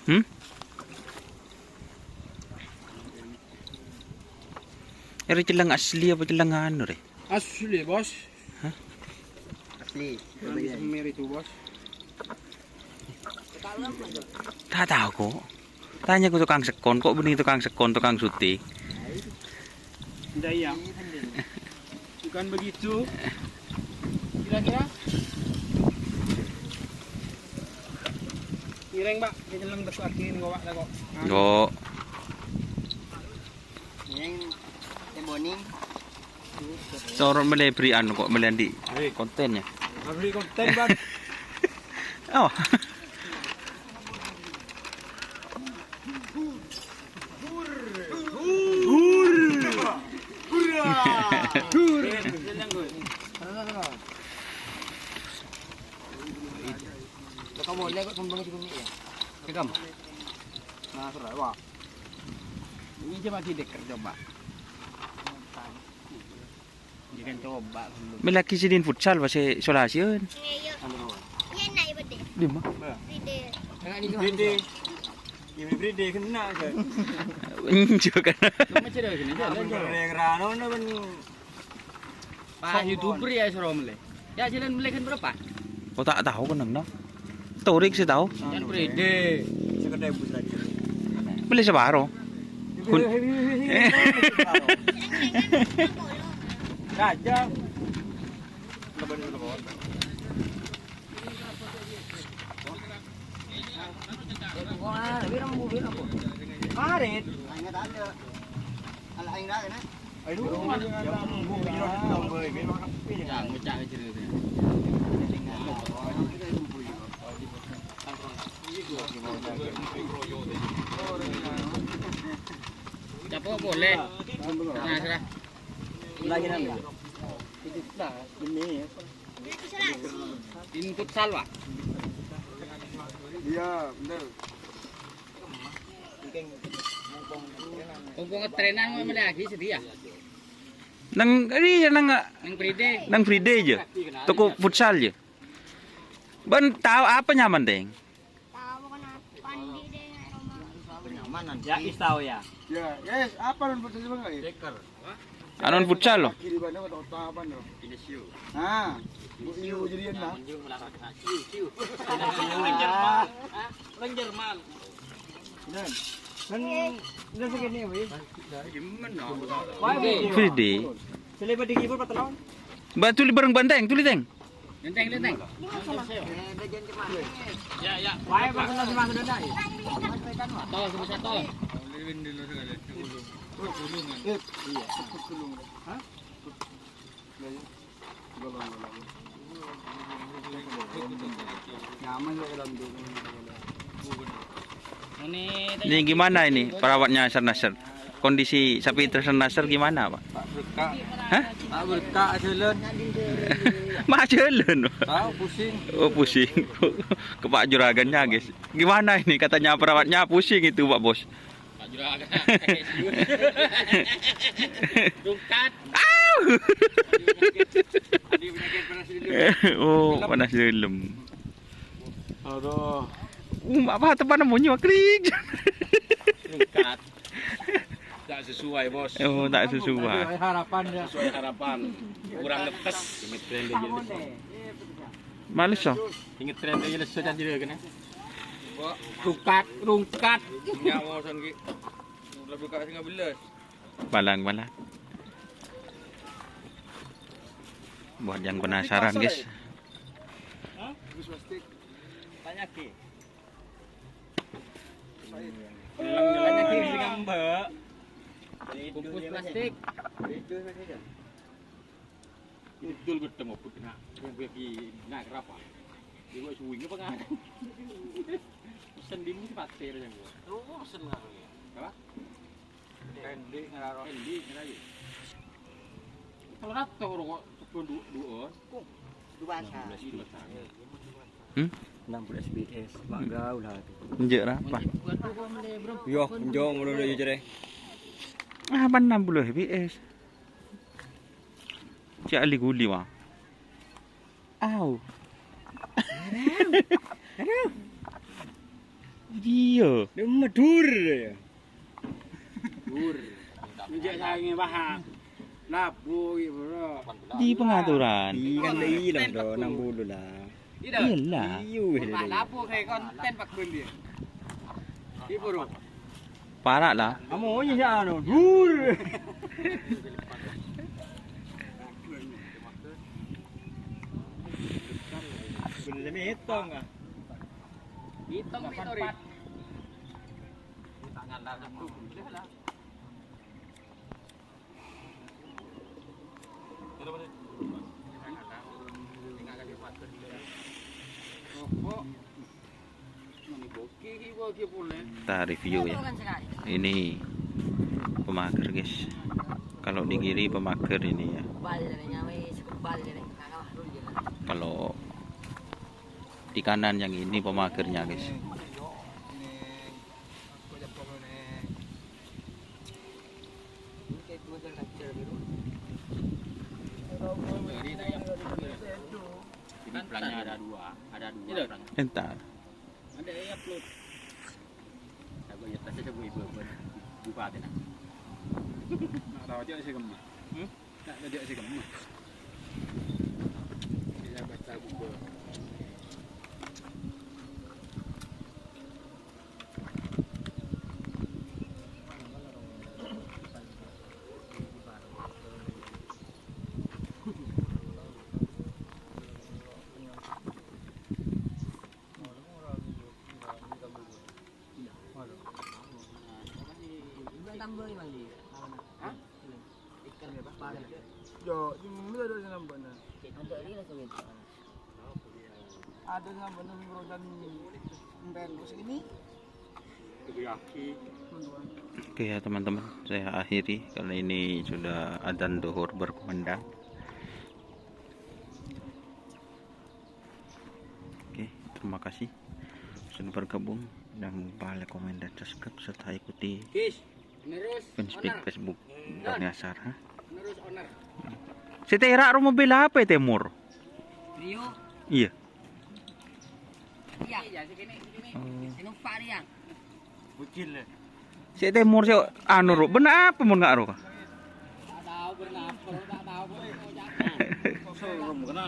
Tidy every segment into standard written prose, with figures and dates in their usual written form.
Hmm? Eri celang asli apa celang anu re? Asli bos. Hah? Asli. Mer itu bos. Tak tahu kok. Tanya ke tukang sekon, kok benih tukang sekon, tukang syuting. Tidak ya. Bukan begitu. Kira-kira? Ireng mbak, kita lang dapat akin gawa na kok. Go. Yang teboning. Sorot melebri anu kok melandi kontennya. Abri konten bang. Oh. Kamu boleh kok kembang cukup ni ya. Kegam. Nah, sudah wah. Ini je masih dekat coba. Jangan coba dulu. Melaki sidin futsal pasti solasiun. Ngayon. Yan na iba din. Di ma. Ride. Bride. Ini bride kena ke. Injo kan. Macam dah kena jalan je. Rano na ban. Pak YouTuber ya suruh mele. Ya jalan mele kan berapa? Oh tak tahu kan nang. Torik sih tahu. Yang bride. Sekedai bus lagi. Beli sebaro. Raja. Wah, biar mau biar apa? Karet. Hanya tak ada. Ala aing dah kan? Aduh, yang mau biar apa boleh biar makan pilih. Jangan ngecak cerita. Capo boleh. Nah, sudah. Lagi nambah. Ini. Input salwa. Iya, benar. Kumpul ngetrenan mau lagi sedih ya? Nang ini nang Yang Bride. nang free day aja. Toko futsal aja. Ban tahu apa nyaman deng? Tawa ko na pandi din nga Roma. Kenyamanan. Ya, istau ya. Ya, guys, apa nun futsal bang? Deker. Anon futsal lo. Kiri bana ko tapan lo. Inisyo. Ha. Inisyo jadian na. Inisyo. Orang Jerman. Dan dan segini weh. Gimana? Free day. Selebat di keyboard patron. Mbak tuli bareng banteng, tuli teng. Lenteng. Ya, ya. Wae pasal nasi masuk dah. Tol sebesar tol. Iya, kulung. Hah? Nyaman juga dalam tu. Ini gimana ini perawatnya Nasr? Kondisi sapi Nasr Nasr gimana, Pak? Berkah. Hah? Tak berkah jalan. Mak jalan. Tahu pusing. Oh, pusing. Ke Pak Juragannya, guys. Gimana ini katanya perawatnya pusing itu, Pak Bos. Pak Juragan. Rungkat. Oh, panas dalam. Aduh. Apa tepan namanya klik. Rungkat. Tak sesuai bos. Oh, tak sesuai. Harapan ya. Sesuai harapan. Kurang ngetes. Ingat tren dia jelas. Males oh. Ingat tren dia jelas saja dia kan. Rungkat. Nyawa san ki. Lebih kat sing belas. Balang. Buat yang penasaran, guys. Hah? Bus plastik. Tanya ki. Tanya ki sing ngambek. Bungkus plastik. Idul gedeng opo kena. Wong iki nak kerapa. Dewe suwinge pengan. Pesen dimu patir yang gua. Oh, pesen karo. Apa? Kendi ngararo. Kendi ngararo. Kalau rato kok sepuluh dua. Kok dua pasang. 16 BS. Bangga ulah tu. Njek apa? Yo, njong ngono yo jere. Ah, 60 PS. Cik Ali guli wah. Au. Iya. Dia medur ya. Dur. Mijak sange baha. Labu gitu bro. Di pengaturan. Kan lei lah do 60 lah. Iyalah. Iu Mà lá buông hay con tên bạc quyền đi. Đi vô rồi. Parah lah. Amo nya sa no. Dur. Bener me hitong ah. Hitung itu rin. Kita review ya. Ini pemager guys. Kalau di kiri pemager ini ya. Kalau di kanan yang ini pemagernya guys. Pelangnya ada dua pelang. Entar. Ada yang upload. Saya ya tasnya saya ibu bupati nak. Nak tahu dia sih gemah. Tak ada dia sih gemah. Dia baca buku. Yo, mula do sa nambon na. Ada sa nambon ng rodan mbel segini. Oke ya teman-teman, saya akhiri karena ini sudah adzan zuhur berkumandang. Oke, terima kasih sudah bergabung dan lupa like, komen, dan subscribe serta ikuti Kis, nerus fanspage Facebook Bang Yasar. nerus owner. Si Tera mobil apa ya Temur? Rio. Iya. Iya, segini. Numpak dia. Bukil le. Si Temur si anu ro, benar apa mun enggak ro? Tak tahu bernapa, tak tahu boleh kau jangan. Sorum kena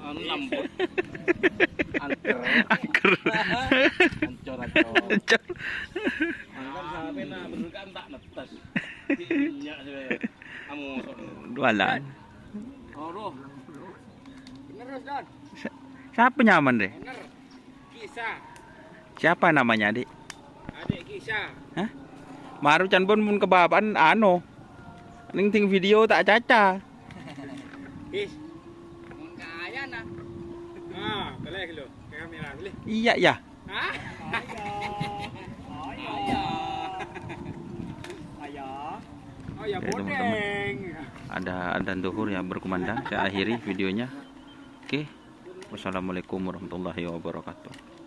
lambut. Angker. Ancor. Kan sampe na berkan tak netes. Nya saya. Kamu Dualan. oro. Nerus Don. Siapa nyaman deh? Owner. Kisah. Siapa namanya, Dik? Adik Kisah. Hah? Maru can pun mun kebapan anu. Ning ting video tak caca. Kis. Mun kaya nah. Ah, boleh lo. Kamera boleh. Iya ya. Hah? Oh ya Oke, teman-teman. bodeng. Ada adzan zuhur ya berkumandang. Saya akhiri videonya. Oke. Wassalamualaikum warahmatullahi wabarakatuh.